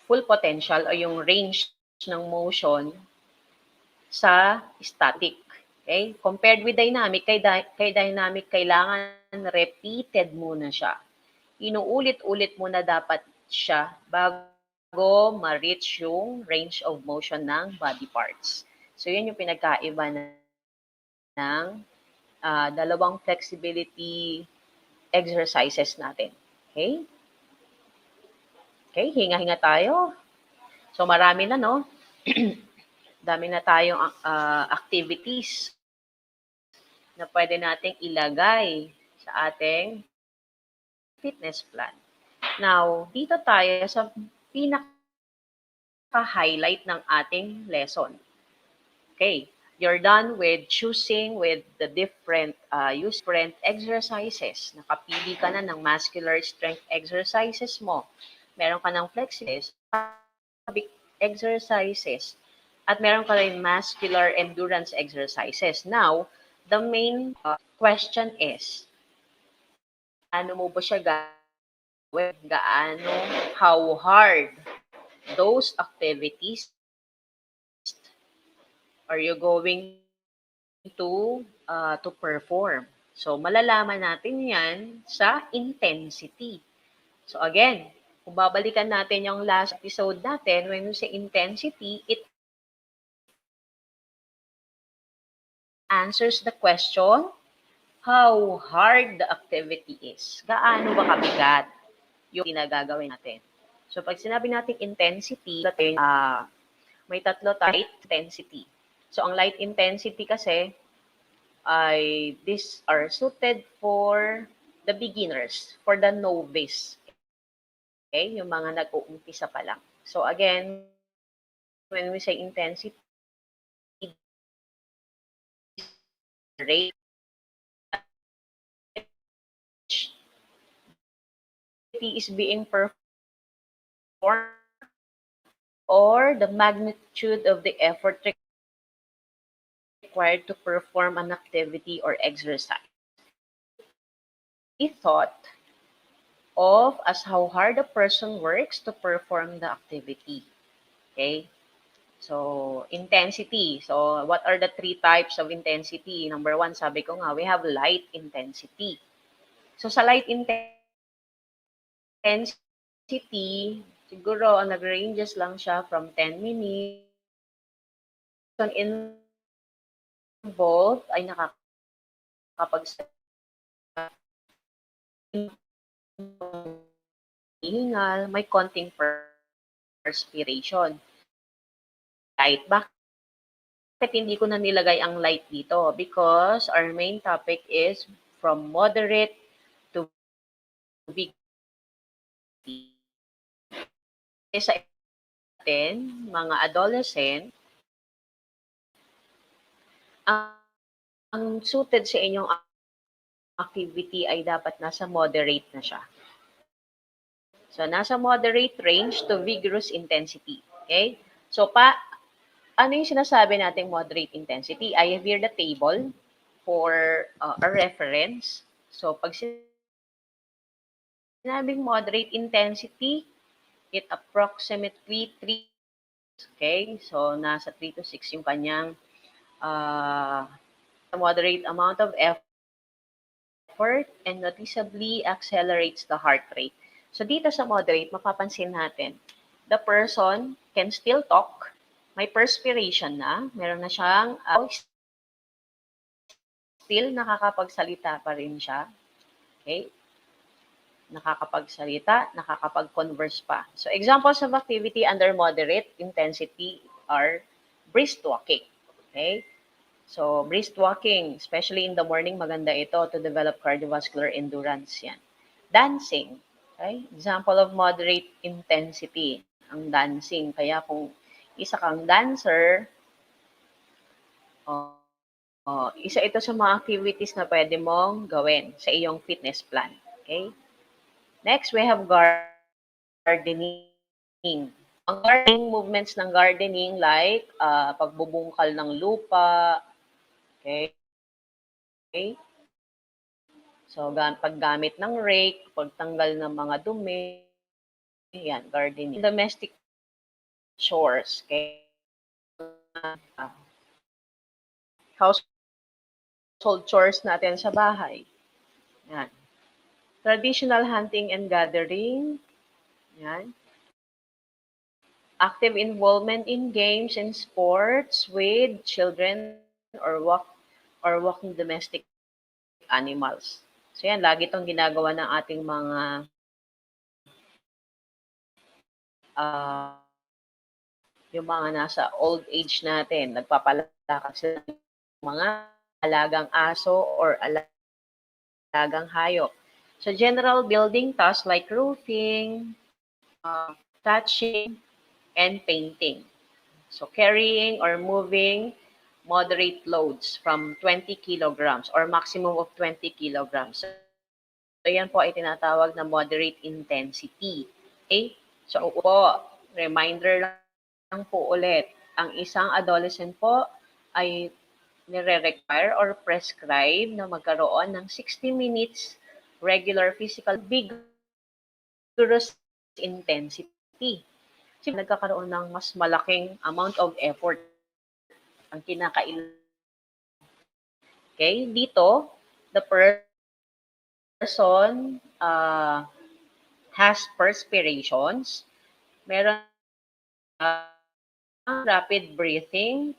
full potential o yung range ng motion sa static. Okay? Compared with dynamic, kay dynamic, kailangan repeated muna siya. Inuulit-ulit muna dapat siya bago ma-reach yung range of motion ng body parts. So, yun yung pinagkaiba ng dalawang flexibility exercises natin. Okay? Okay, hinga-hinga tayo. So, marami na, no? Dami na tayong activities na pwede nating ilagay sa ating fitness plan. Now, dito tayo sa pinaka-highlight ng ating lesson. Okay, you're done with choosing with the different exercises. Nakapili ka na ng muscular strength exercises mo. Meron ka ng flexibility exercises. At meron ka rin muscular endurance exercises. Now, the main question is, ano mo ba siya gawin? How hard those activities are you going to perform? So, malalaman natin yan sa intensity. So, again, kung babalikan natin yung last episode natin, when we say intensity, it answers the question, how hard the activity is. Gaano ba kabigat yung ginagagawin natin? So, pag sinabi natin intensity, may tatlo tayo, intensity. So, ang light intensity kasi ay these are suited for the beginners, for the novice. Okay? Yung mga nag-uumpisa pa lang. So, again, when we say intensity, rate is being performed or the magnitude of the effort required to perform an activity or exercise. He thought of as how hard a person works to perform the activity. Okay? So, intensity. So, what are the three types of intensity? Number one, sabi ko nga, we have light intensity. So, sa light intensity, siguro, nag-ranges lang siya from 10 minutes. Ang involved ay hingal, may konting perspiration. Light. Bakit hindi ko na nilagay ang light dito? Because our main topic is from moderate to big. Sa atin, mga adolescent, ang suited sa inyong activity ay dapat nasa moderate na siya. So, nasa moderate range to vigorous intensity. Okay? So, ano yung sinasabi nating moderate intensity? I have here the table for a reference. So, pag sinabing moderate intensity, it approximately 3. Okay? So, nasa 3 to 6 yung kanyang moderate amount of effort and noticeably accelerates the heart rate. So, dito sa moderate, mapapansin natin, the person can still talk, may perspiration na, meron na siyang still nakakapagsalita pa rin siya. Okay? Nakakapagsalita, nakakapag-converse pa. So, examples of activity under moderate intensity are brisk walking. Okay? So, brisk walking, especially in the morning, maganda ito to develop cardiovascular endurance. Yan. Dancing. Okay? Example of moderate intensity, ang dancing. Kaya kung isa kang dancer, isa ito sa mga activities na pwede mong gawin sa iyong fitness plan. Okay? Next, we have gardening. Ang gardening, movements ng gardening like pagbubungkal ng lupa, okay? So, paggamit ng rake, pagtanggal ng mga dumi, yan, gardening. Domestic chores, okay? Household chores natin sa bahay. Yan. Traditional hunting and gathering. Yan. Active involvement in games and sports with children or walking domestic animals. So yan, lagi itong ginagawa ng ating mga yung mga nasa old age natin, nagpapalakad sila ng mga alagang aso or alagang hayop. So general building tasks like roofing, touching, and painting. So carrying or moving moderate loads from 20 kilograms or maximum of 20 kilograms. So yan po ay tinatawag na moderate intensity. Okay? So po, reminder lang po ulit, ang isang adolescent po ay nire-require or prescribe na magkaroon ng 60 minutes regular physical vigorous intensity. Kasi nagkakaroon ng mas malaking amount of effort ang kinakailangan. Okay? Dito, the person has perspirations, meron rapid breathing,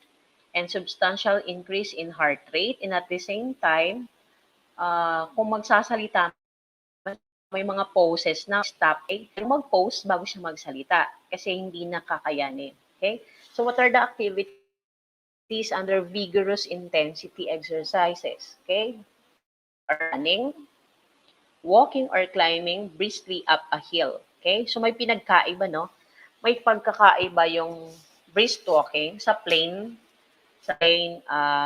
and substantial increase in heart rate. And at the same time, kung magsasalita, may mga poses na stop. Mag-pose bago siya magsalita kasi hindi nakakayanin. Okay? So what are the activities under vigorous intensity exercises? Okay? Running, walking or climbing briskly up a hill. Okay? So may pinagkaiba, no? May pagkakaiba yung brisk walking sa plain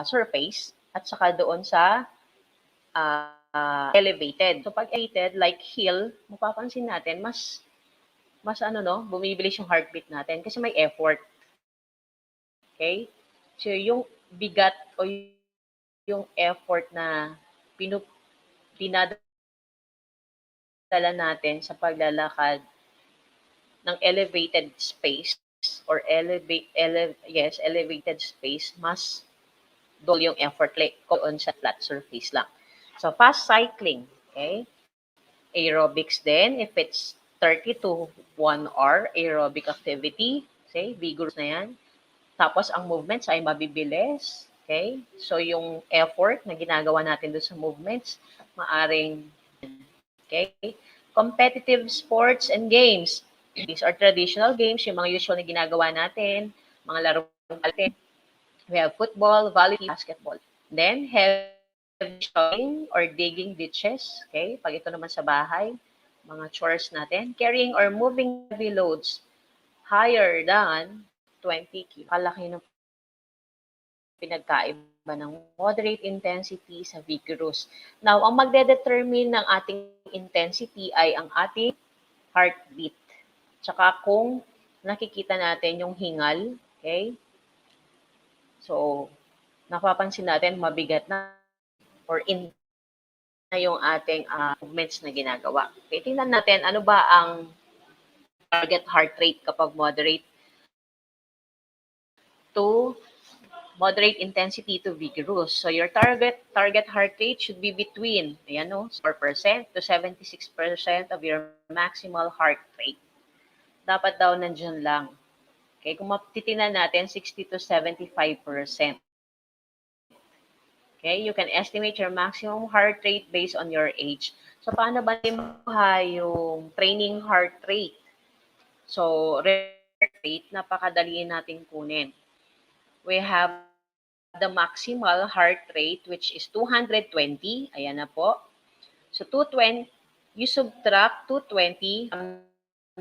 surface at saka doon sa elevated. So pag elevated like hill, mapapansin natin mas bumibilis yung heartbeat natin kasi may effort. Okay? So yung bigat o yung effort na dinadala natin sa paglalakad ng elevated space or elevated space, mas double yung effort like on sa flat surface lang. So fast cycling, okay? Aerobics din, if it's 30 to 1 hour aerobic activity, okay? Vigorous na yan. Tapos ang movements ay mabibilis, okay? So yung effort na ginagawa natin doon sa movements, maaring, okay? Competitive sports and games. These are traditional games, yung mga usual na ginagawa natin, mga laro natin. We have football, volleyball, basketball. Then, heavy shoveling or digging ditches. Okay? Pag ito naman sa bahay, mga chores natin. Carrying or moving heavy loads higher than 20 kg. Kalaki ng pinagkaiba ng moderate intensity sa vigorous. Now, ang magdedetermine ng ating intensity ay ang ating heartbeat. Tsaka kung nakikita natin yung hingal, okay? So, napapansin natin mabigat na or in na yung ating movements na ginagawa. Okay, tingnan natin ano ba ang target heart rate kapag moderate intensity to vigorous. So your target heart rate should be between 4% to 76% of your maximal heart rate. Dapat daw nandiyan lang. Okay, kung matitingnan natin 60 to 75%. Okay, you can estimate your maximum heart rate based on your age. So, paano ba yung training heart rate? So, heart rate, napakadali natin kunin. We have the maximal heart rate, which is 220. Ayan na po. So, 220, you subtract 220 from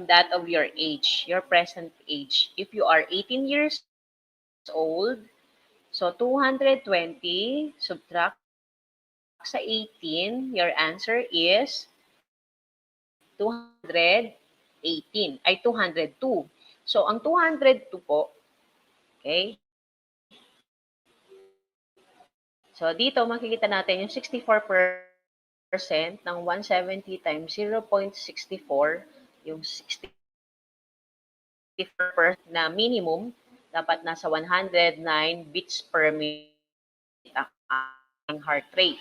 that of your age, your present age. If you are 18 years old, So 220 subtract sa 18, your answer is 218, ay 202. So ang 202 po, okay? So dito makikita natin yung 64% ng 170 times 0.64, yung 64% na minimum, dapat nasa 109 beats per minute ang heart rate.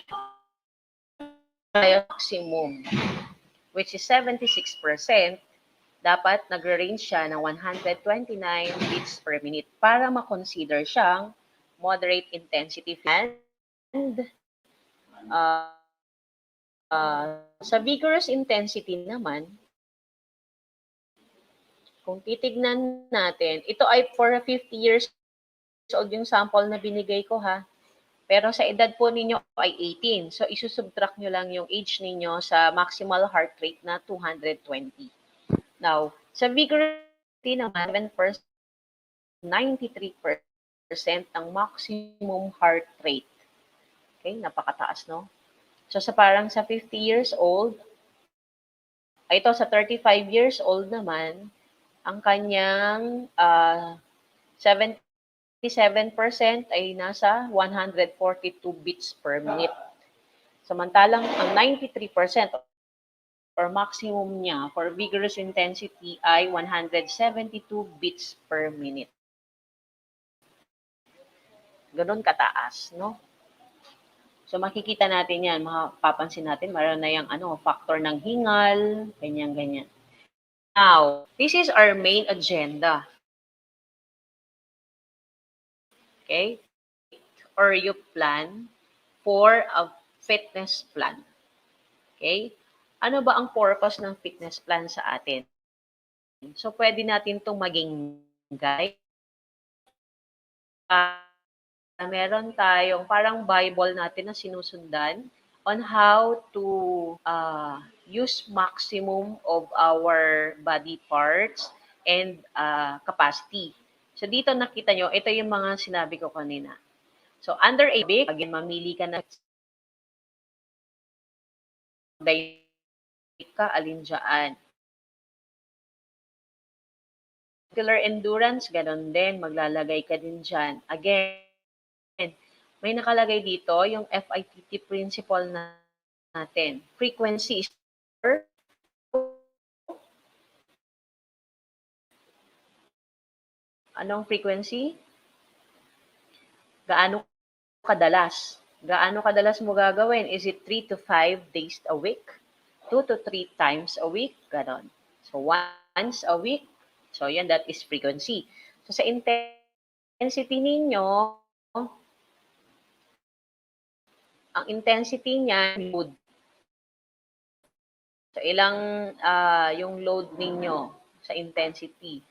Maximum, which is 76%, dapat nag-range siya ng 129 beats per minute para ma-consider siyang moderate intensity. And uh, sa vigorous intensity naman, kung titignan natin, ito ay for 50 years old yung sample na binigay ko ha. Pero sa edad po ninyo ay 18. So, isusubtract nyo lang yung age ninyo sa maximal heart rate na 220. Now, sa vigorous naman, 7%, 93% ang maximum heart rate. Okay, napakataas, no? So, sa parang sa 50 years old, ito sa 35 years old naman, ang kanyang 77% ay nasa 142 beats per minute. Samantalang ang 93% or maximum niya for vigorous intensity ay 172 beats per minute. Ganun kataas, no? So makikita natin yan, mapapansin natin, mayroon na yung factor ng hingal, ganyan-ganyan. Now, this is our main agenda. Okay? Or you plan for a fitness plan. Okay? Ano ba ang purpose ng fitness plan sa atin? So, pwede natin itong maging guide. Meron tayong parang Bible natin na sinusundan on how to use maximum of our body parts and capacity. So, dito nakita nyo, ito yung mga sinabi ko kanina. So, under aerobic, again, mamili ka na ka, alin dyan. Muscular endurance, ganun din, maglalagay ka din dyan. Again, may nakalagay dito yung FITT principle natin. Frequency is anong frequency? Gaano kadalas? Gaano kadalas mo gagawin? Is it 3 to 5 days a week? 2 to 3 times a week? Ganon. So, once a week. So, yan, that is frequency. So, sa intensity ninyo, ang intensity niya, load. So, ilang yung load ninyo sa intensity.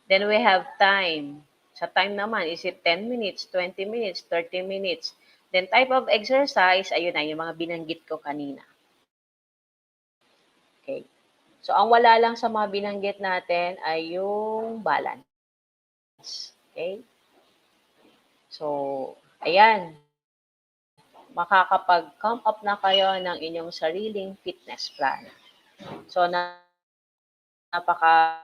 Then we have time. Sa time naman, is it 10 minutes, 20 minutes, 30 minutes? Then type of exercise, ayun na, yung mga binanggit ko kanina. Okay. So, ang wala lang sa mga binanggit natin ay yung balance. Okay? So, ayan. Makakapag-come up na kayo ng inyong sariling fitness plan. So, napaka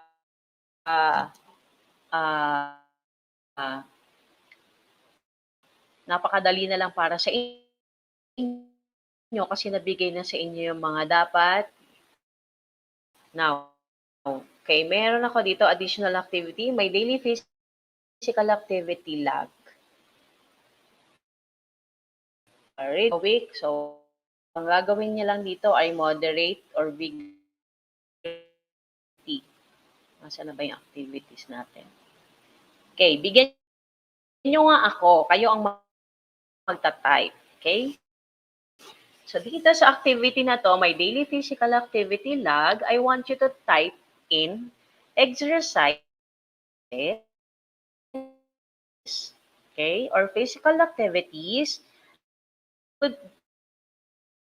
napakadali na lang para sa inyo kasi nabigay na sa inyo yung mga dapat. Now, okay, meron ako dito additional activity. May daily physical activity log. A week. So, ang gagawin niya lang dito ay moderate or big. Nasaan na ba yung activities natin? Okay, bigyan nyo nga ako. Kayo ang magta-type. Okay? So, dito sa activity na to, my daily physical activity log, I want you to type in exercise, okay, or physical activities would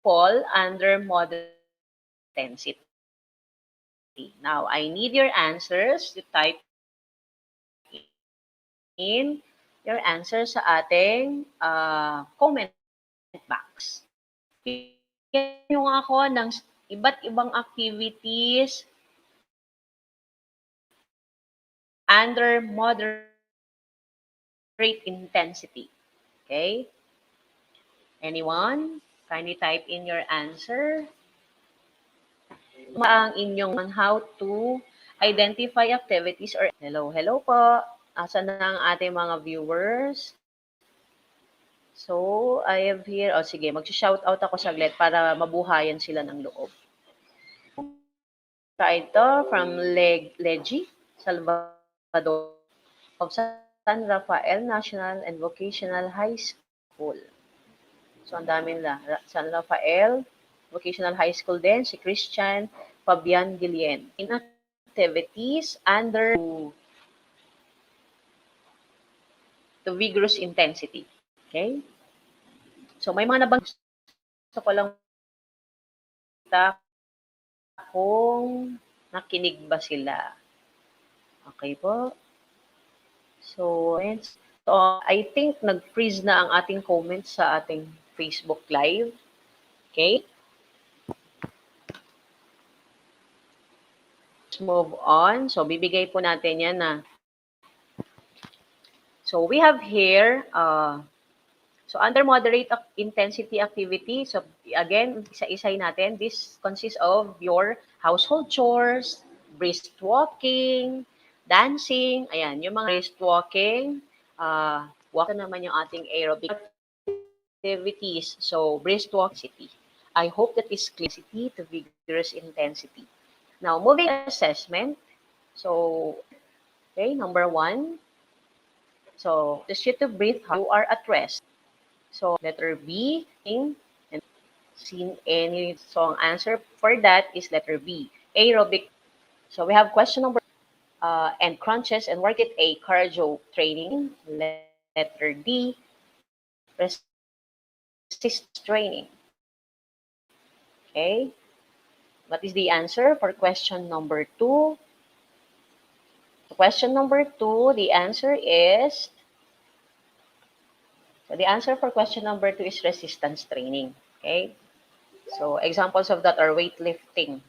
fall under moderate intensity. Now, I need your answers. You type in your answer sa ating comment box. Bigyan nyo ako ng iba't ibang activities under moderate intensity. Okay? Anyone? Kindly type in your answer. Ang inyong on how to identify activities or hello po. Asan na ang ating mga viewers? So, I have here, sige, mag-shout out ako saglit para mabuhayan sila ng loob. Ito from Legi, Salvador, of San Rafael National and Vocational High School. So, ang dami nila. San Rafael Vocational High School din, si Christian Fabian Guillen. In activities under the vigorous intensity. Okay? So, may mga nabang gusto ko lang kita kung nakinig ba sila. Okay po? So, I think nag-freeze na ang ating comments sa ating Facebook Live. Okay? Let's move on. So, bibigay po natin yan na. So, we have here, so under moderate intensity activity, so again, isa-isay natin, this consists of your household chores, brisk walking, dancing, ayan, yung mga brisk walking, walk naman yung ating aerobic activities. So, brisk walking. I hope that is clear to vigorous intensity. Now, moving assessment. So, okay, number 1. So, the you to breathe how you are at rest. So, letter B, and seen any song answer for that is letter B, aerobic. So, we have question number and crunches and work it A, cardio training. Letter D, resist training. Okay. What is the answer for question number 2? Question number 2, the answer is, so the answer for question number 2 is resistance training. Okay. So examples of that are weightlifting,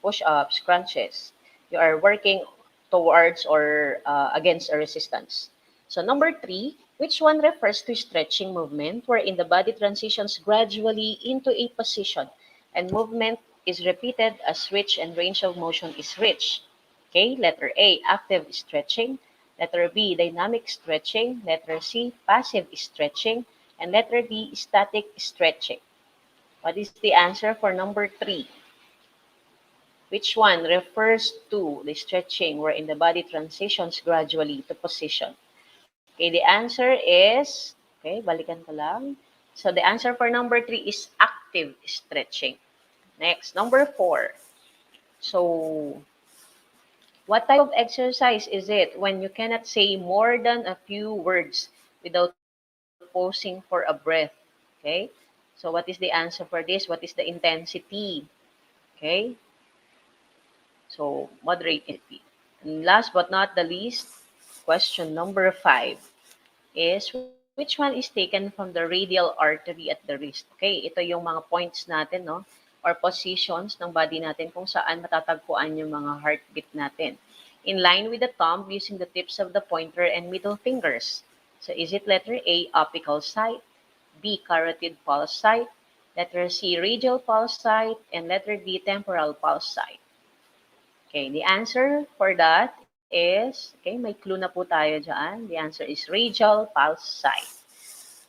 push-ups, crunches. You are working towards or against a resistance. So number 3, which one refers to stretching movement wherein the body transitions gradually into a position and movement is repeated as switch and range of motion is reached? Okay, letter A, active stretching. Letter B, dynamic stretching. Letter C, passive stretching. And letter D, static stretching. What is the answer for number 3? Which one refers to the stretching wherein the body transitions gradually to position? Okay, the answer is, okay, balikan ko lang. So the answer for number 3 is active stretching. Next, number 4. So, what type of exercise is it when you cannot say more than a few words without pausing for a breath? Okay, so what is the answer for this? What is the intensity? Okay, so moderate intensity. And last but not the least, question number 5 is, which one is taken from the radial artery at the wrist? Okay, ito yung mga points natin, no? Or positions ng body natin kung saan matatagpuan yung mga heartbeat natin. In line with the thumb using the tips of the pointer and middle fingers. So is it letter A, apical site, B, carotid pulse site, letter C, radial pulse site, and letter D, temporal pulse site? Okay, the answer for that is, okay, may clue na po tayo dyan. The answer is radial pulse site.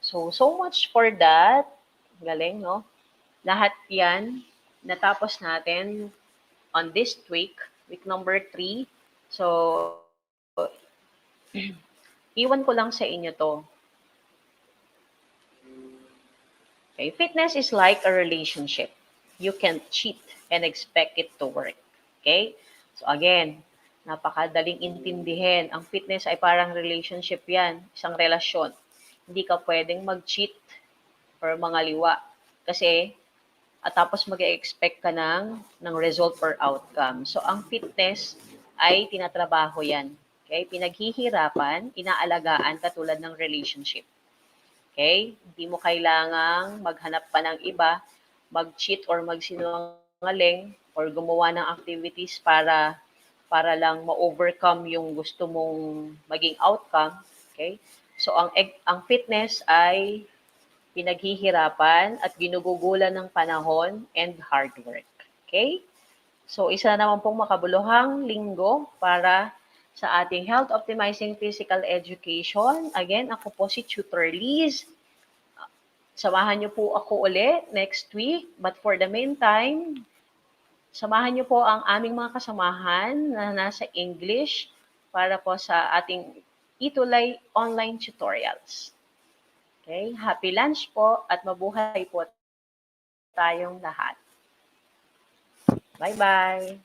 So much for that. Galing, no? Lahat yan, natapos natin on this week number 3. So, iwan ko lang sa inyo to. Okay, fitness is like a relationship. You can't cheat and expect it to work. Okay? So again, napakadaling intindihin. Ang fitness ay parang relationship yan, isang relasyon. Hindi ka pwedeng mag-cheat or mangaliwa. Kasi, at tapos mag-expect ka ng result or outcome. So, ang fitness ay tinatrabaho yan. Okay? Pinaghihirapan, inaalagaan katulad ng relationship. Okay? Hindi mo kailangang maghanap pa ng iba, mag-cheat or magsinungaling or gumawa ng activities para lang ma-overcome yung gusto mong maging outcome. Okay? So ang fitness ay pinaghihirapan at ginugugulan ng panahon and hard work. Okay? So, isa na naman pong makabuluhang linggo para sa ating Health Optimizing Physical Education. Again, ako po si Tutor Liz. Samahan niyo po ako uli next week. But for the meantime, samahan niyo po ang aming mga kasamahan na nasa English para po sa ating ETUlay online tutorials. Okay? Happy lunch po at mabuhay po tayong lahat. Bye-bye!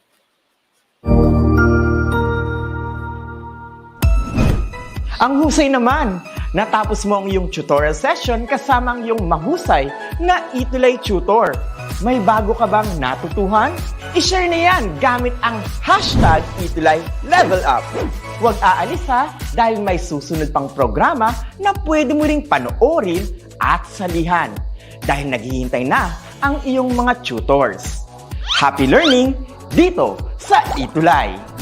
Ang husay naman! Natapos mo ang iyong tutorial session kasama ang iyong mahusay na ETUlay tutor. May bago ka bang natutuhan? I-share na yan gamit ang hashtag #ETUlayLevelUp. Huwag aalis ha dahil may susunod pang programa na pwede mo ring panoorin at salihan dahil naghihintay na ang iyong mga tutors. Happy learning dito sa ETUlay!